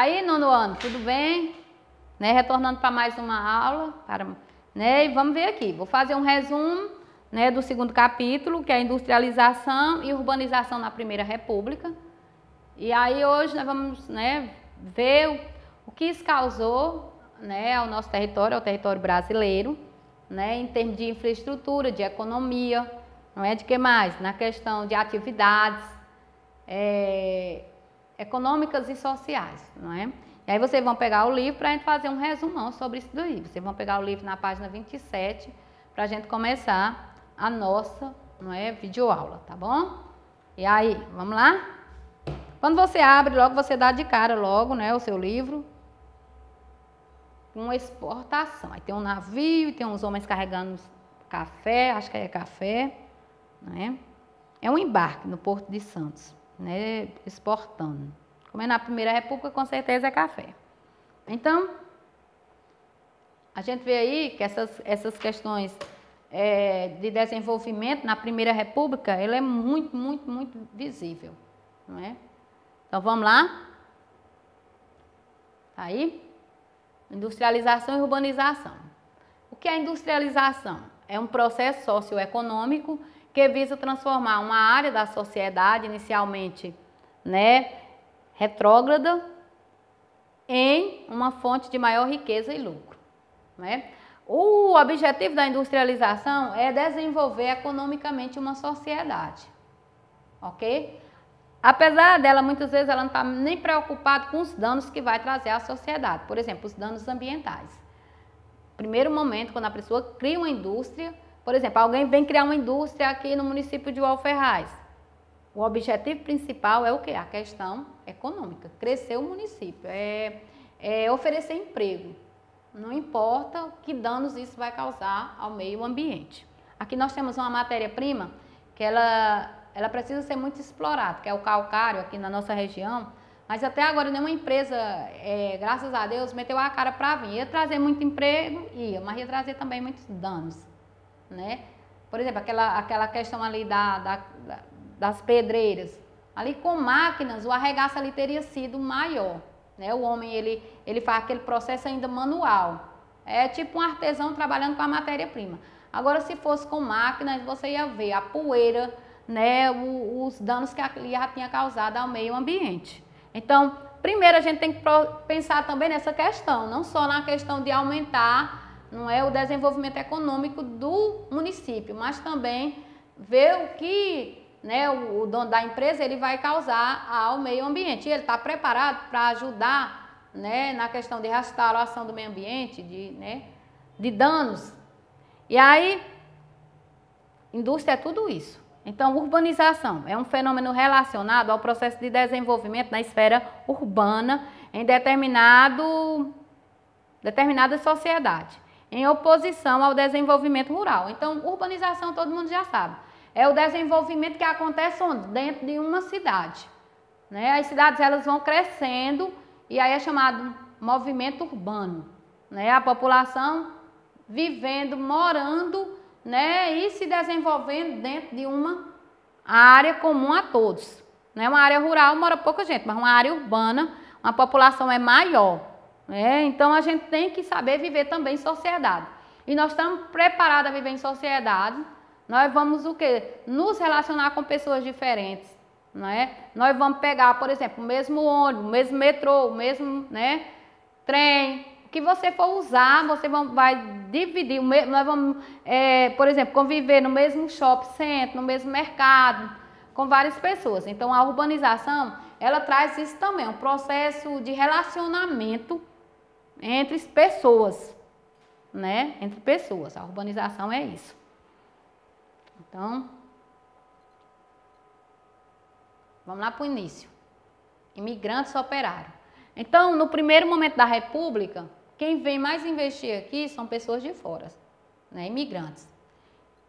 Aí, nono ano, tudo bem? Né? Retornando para mais uma aula, né? E vamos ver aqui. Vou fazer um resumo, né, do segundo capítulo, que é a industrialização e urbanização na Primeira República. E aí hoje nós vamos, né, ver o que isso causou, né, ao nosso território, ao território brasileiro, né, em termos de infraestrutura, de economia, não é de que mais? Na questão de atividades econômicas e sociais, não é? E aí vocês vão pegar o livro para a gente fazer um resumão sobre isso daí. Vocês vão pegar o livro na página 27 para a gente começar a nossa, não é, videoaula, tá bom? E aí, vamos lá? Quando você abre, logo você dá de cara logo, né, o seu livro com exportação. Aí tem um navio, tem uns homens carregando café, acho que é café, né? É um embarque no Porto de Santos, né, exportando. Como é na Primeira República, com certeza é café. Então, a gente vê aí que essas questões de desenvolvimento na Primeira República, ela é muito, muito, muito visível, não é? Então, vamos lá? Tá aí? Industrialização e urbanização. O que é industrialização? É um processo socioeconômico que visa transformar uma área da sociedade, inicialmente, né, retrógrada, em uma fonte de maior riqueza e lucro, né? O objetivo da industrialização é desenvolver economicamente uma sociedade, ok? Apesar dela, muitas vezes, ela não está nem preocupada com os danos que vai trazer à sociedade. Por exemplo, os danos ambientais. Primeiro momento, quando a pessoa cria uma indústria, por exemplo, alguém vem criar uma indústria aqui no município de Uauferraz. O objetivo principal é o quê? A questão econômica, crescer o município, oferecer emprego. Não importa que danos isso vai causar ao meio ambiente. Aqui nós temos uma matéria-prima que ela precisa ser muito explorada, que é o calcário aqui na nossa região, mas até agora nenhuma empresa, graças a Deus, meteu a cara para vir. Ia trazer muito emprego, mas ia trazer também muitos danos, né? Por exemplo, aquela questão ali das pedreiras, ali com máquinas, o arregaço ali teria sido maior, né? O homem, ele faz aquele processo ainda manual, é tipo um artesão trabalhando com a matéria-prima. Agora, se fosse com máquinas, você ia ver a poeira, né, os danos que ali já tinha causado ao meio ambiente. Então, primeiro a gente tem que pensar também nessa questão, não só na questão de aumentar, não é, o desenvolvimento econômico do município, mas também ver o que, né, o dono da empresa ele vai causar ao meio ambiente. E ele está preparado para ajudar, né, na questão de restauração do meio ambiente, de danos. E aí, indústria é tudo isso. Então, urbanização é um fenômeno relacionado ao processo de desenvolvimento na esfera urbana em determinada sociedade, em oposição ao desenvolvimento rural. Então, urbanização todo mundo já sabe. É o desenvolvimento que acontece dentro de uma cidade, né? As cidades elas vão crescendo e aí é chamado movimento urbano, né? A população vivendo, morando, né, e se desenvolvendo dentro de uma área comum a todos, né? Uma área rural mora pouca gente, mas uma área urbana, a população é maior, né? Então a gente tem que saber viver também em sociedade. E nós estamos preparados a viver em sociedade. Nós vamos o quê? Nos relacionar com pessoas diferentes, não é? Nós vamos pegar, por exemplo, o mesmo ônibus, o mesmo metrô, o mesmo, né, trem. O que você for usar, você vai dividir. Nós vamos, por exemplo, conviver no mesmo shopping center, no mesmo mercado, com várias pessoas. Então, a urbanização, ela traz isso também, um processo de relacionamento entre pessoas, né? Entre pessoas. A urbanização é isso. Então, vamos lá para o início. Imigrantes operários. Então, no primeiro momento da República, quem vem mais investir aqui são pessoas de fora, né, imigrantes.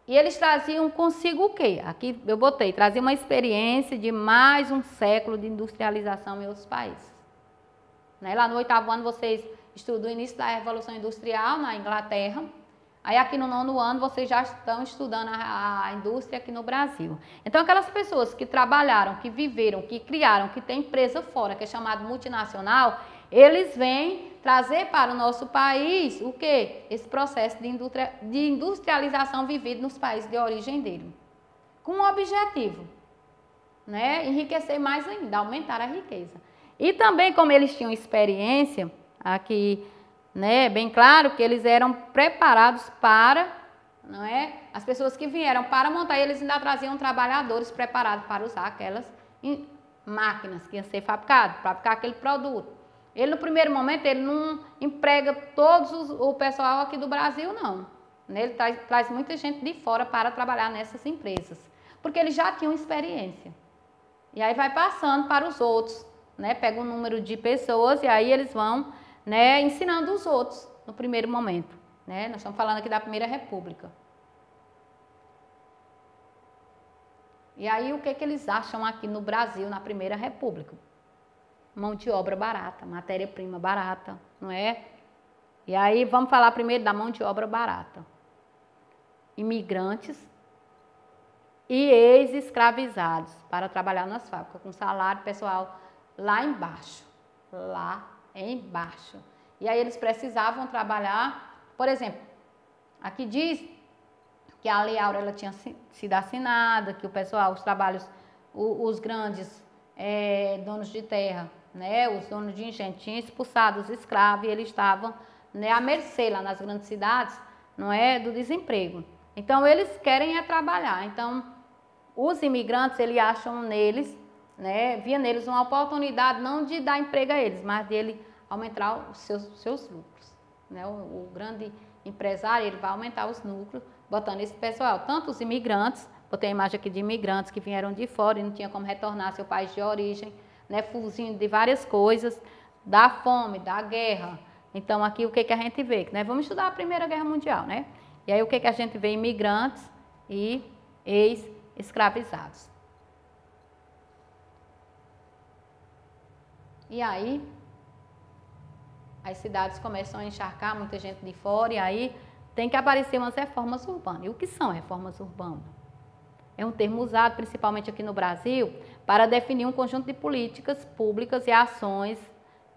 E eles traziam consigo o quê? Aqui eu botei, traziam uma experiência de mais um século de industrialização em outros países. Né, lá no 8º ano vocês estudam o início da Revolução Industrial na Inglaterra. Aí aqui no 9º ano vocês já estão estudando a indústria aqui no Brasil. Então aquelas pessoas que trabalharam, que viveram, que criaram, que tem empresa fora, que é chamado multinacional, eles vêm trazer para o nosso país o quê? Esse processo de industrialização vivido nos países de origem dele. Com um objetivo, né? Enriquecer mais ainda, aumentar a riqueza. E também, como eles tinham experiência, aqui, né, bem claro que eles eram preparados para, não é? As pessoas que vieram para montar, eles ainda traziam trabalhadores preparados para usar aquelas máquinas que iam ser fabricadas, para fabricar aquele produto. Ele, no primeiro momento, ele não emprega o pessoal aqui do Brasil, não. Ele traz muita gente de fora para trabalhar nessas empresas, porque eles já tinham experiência. E aí vai passando para os outros, né? Pega um número de pessoas e aí eles vão, né, ensinando os outros no primeiro momento, né? Nós estamos falando aqui da Primeira República. E aí o que eles acham aqui no Brasil, na Primeira República? Mão de obra barata, matéria-prima barata, não é? E aí vamos falar primeiro da mão de obra barata. Imigrantes e ex-escravizados para trabalhar nas fábricas, com salário pessoal lá embaixo. E aí eles precisavam trabalhar, por exemplo, aqui diz que a Lei Áurea ela tinha sido assinada, que o pessoal, os trabalhos, os grandes donos de terra, né, os donos de engenho, tinham expulsado os escravos e eles estavam, né, à mercê lá nas grandes cidades, não é, do desemprego. Então eles querem trabalhar. Então os imigrantes, eles acham neles, né, via neles uma oportunidade não de dar emprego a eles, mas dele aumentar os seus lucros, né? O grande empresário, ele vai aumentar os lucros botando esse pessoal, tanto os imigrantes, botei a imagem aqui de imigrantes que vieram de fora e não tinha como retornar ao seu país de origem, né, fugindo de várias coisas, da fome, da guerra. Então aqui o que a gente vê? Né? Vamos estudar a Primeira Guerra Mundial, né? E aí o que a gente vê? Imigrantes e ex-escravizados. E aí as cidades começam a encharcar, muita gente de fora, e aí tem que aparecer umas reformas urbanas. E o que são reformas urbanas? É um termo usado principalmente aqui no Brasil para definir um conjunto de políticas públicas e ações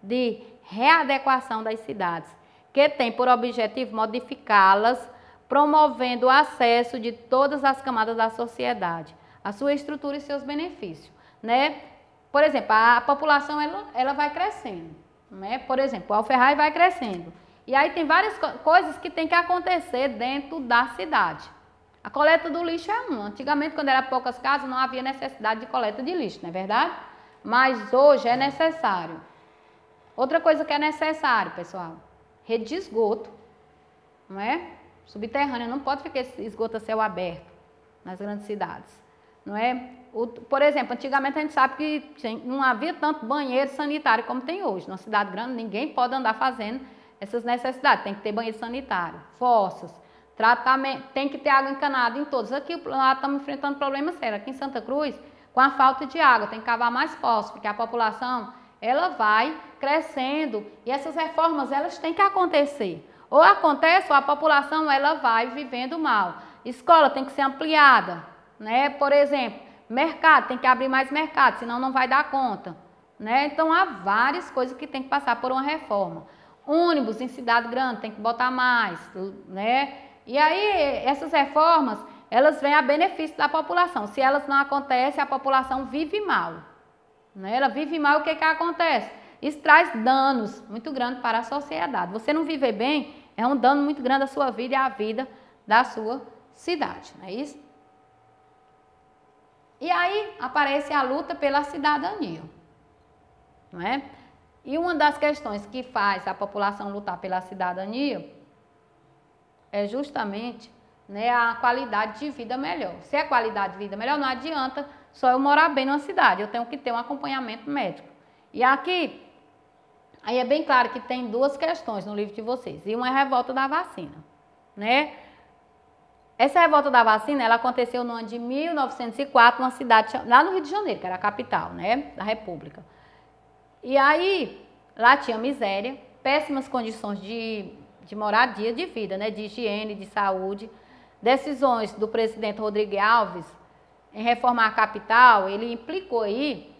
de readequação das cidades, que tem por objetivo modificá-las, promovendo o acesso de todas as camadas da sociedade, a sua estrutura e seus benefícios, né? Por exemplo, a população ela vai crescendo, né? Por exemplo, o alferragem vai crescendo. E aí tem várias coisas que tem que acontecer dentro da cidade. A coleta do lixo é uma. Antigamente, quando era poucas casas, não havia necessidade de coleta de lixo, não é verdade? Mas hoje é necessário. Outra coisa que é necessário, pessoal, rede de esgoto, não é? Subterrânea, não pode ficar esse esgoto a céu aberto nas grandes cidades, não é? Por exemplo, antigamente a gente sabe que não havia tanto banheiro sanitário como tem hoje. Numa cidade grande, ninguém pode andar fazendo essas necessidades. Tem que ter banheiro sanitário, fossas, tratamento, tem que ter água encanada em todos. Aqui lá estamos enfrentando problemas sérios. Aqui em Santa Cruz, com a falta de água, tem que cavar mais poços, porque a população ela vai crescendo e essas reformas elas têm que acontecer. Ou acontece ou a população ela vai vivendo mal. Escola tem que ser ampliada, né? Por exemplo, mercado, tem que abrir mais mercado, senão não vai dar conta, né? Então há várias coisas que tem que passar por uma reforma. Ônibus em cidade grande tem que botar mais, né? E aí essas reformas, elas vêm a benefício da população. Se elas não acontecem, a população vive mal, né? Ela vive mal, o que acontece? Isso traz danos muito grandes para a sociedade. Você não viver bem é um dano muito grande à sua vida e à vida da sua cidade, não é isso? E aí aparece a luta pela cidadania, não é? E uma das questões que faz a população lutar pela cidadania é justamente, né, a qualidade de vida melhor. Se é qualidade de vida melhor, não adianta só eu morar bem numa cidade, eu tenho que ter um acompanhamento médico. E aqui, aí é bem claro que tem duas questões no livro de vocês, e uma é a revolta da vacina, né? Essa revolta da vacina, ela aconteceu no ano de 1904, numa cidade lá no Rio de Janeiro, que era a capital, né, da República. E aí, lá tinha miséria, péssimas condições de moradia, de vida, né, de higiene, de saúde. Decisões do presidente Rodrigues Alves em reformar a capital, ele implicou aí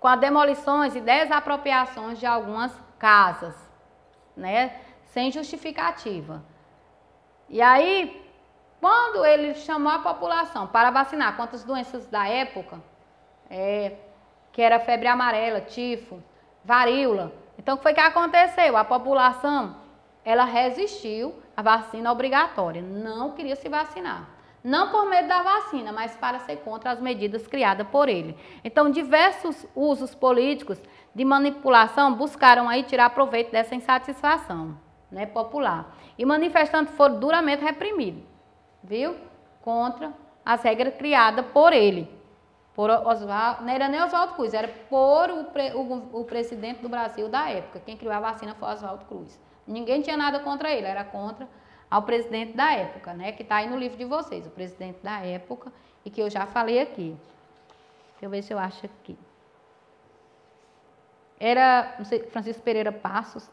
com as demolições e desapropriações de algumas casas, né, sem justificativa. E aí, quando ele chamou a população para vacinar contra as doenças da época, que era febre amarela, tifo, varíola, então o que foi que aconteceu? A população, ela resistiu à vacina obrigatória, não queria se vacinar. Não por medo da vacina, mas para ser contra as medidas criadas por ele. Então, diversos usos políticos de manipulação buscaram aí tirar proveito dessa insatisfação, né, popular. E manifestantes foram duramente reprimidos, viu? Contra as regras criadas por ele. Por Oswaldo, não era nem Oswaldo Cruz, era por o presidente do Brasil da época. Quem criou a vacina foi Oswaldo Cruz. Ninguém tinha nada contra ele, era contra ao presidente da época, né? Que está aí no livro de vocês, o presidente da época, e que eu já falei aqui. Deixa eu ver se eu acho aqui. Era, não sei, Francisco Pereira Passos,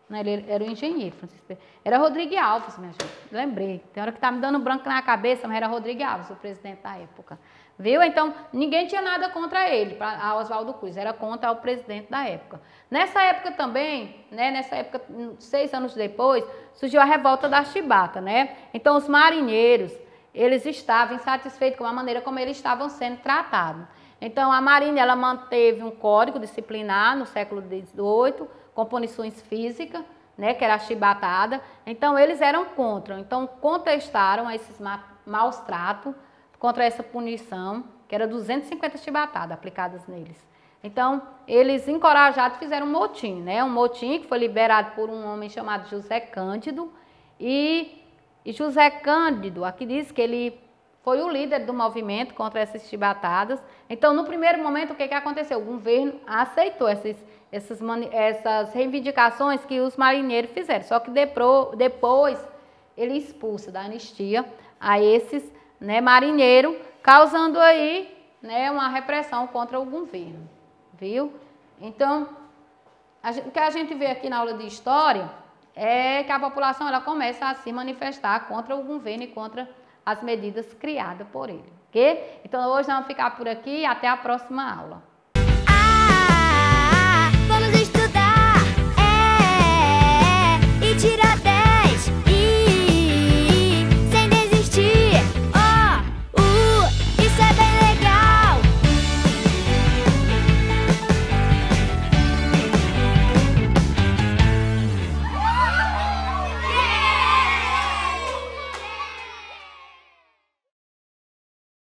né? Ele era o engenheiro, Francisco Pereira. Era Rodrigues Alves, minha gente, lembrei. Tem hora que está me dando branco na cabeça, mas era Rodrigues Alves, o presidente da época. Viu? Então, ninguém tinha nada contra ele, a Oswaldo Cruz, era contra o presidente da época. Nessa época também, né, nessa época, 6 anos depois, surgiu a revolta da chibata, né? Então, os marinheiros, eles estavam insatisfeitos com a maneira como eles estavam sendo tratados. Então, a Marinha, ela manteve um código disciplinar no século XVIII, com punições físicas, né, que era a chibatada. Então, eles eram contra. Então, contestaram esses maus tratos, contra essa punição, que era 250 chibatadas aplicadas neles. Então, eles encorajados fizeram um motim, né? Um motim que foi liberado por um homem chamado José Cândido. E José Cândido, aqui diz que ele foi o líder do movimento contra essas chibatadas. Então, no primeiro momento, o que aconteceu? O governo aceitou essas reivindicações que os marinheiros fizeram. Só que depois ele expulsa da anistia a esses, né, marinheiro, causando aí, né, uma repressão contra o governo, viu? Então, o que a gente vê aqui na aula de história é que a população ela começa a se manifestar contra o governo e contra as medidas criadas por ele, ok? Então, hoje nós vamos ficar por aqui e até a próxima aula.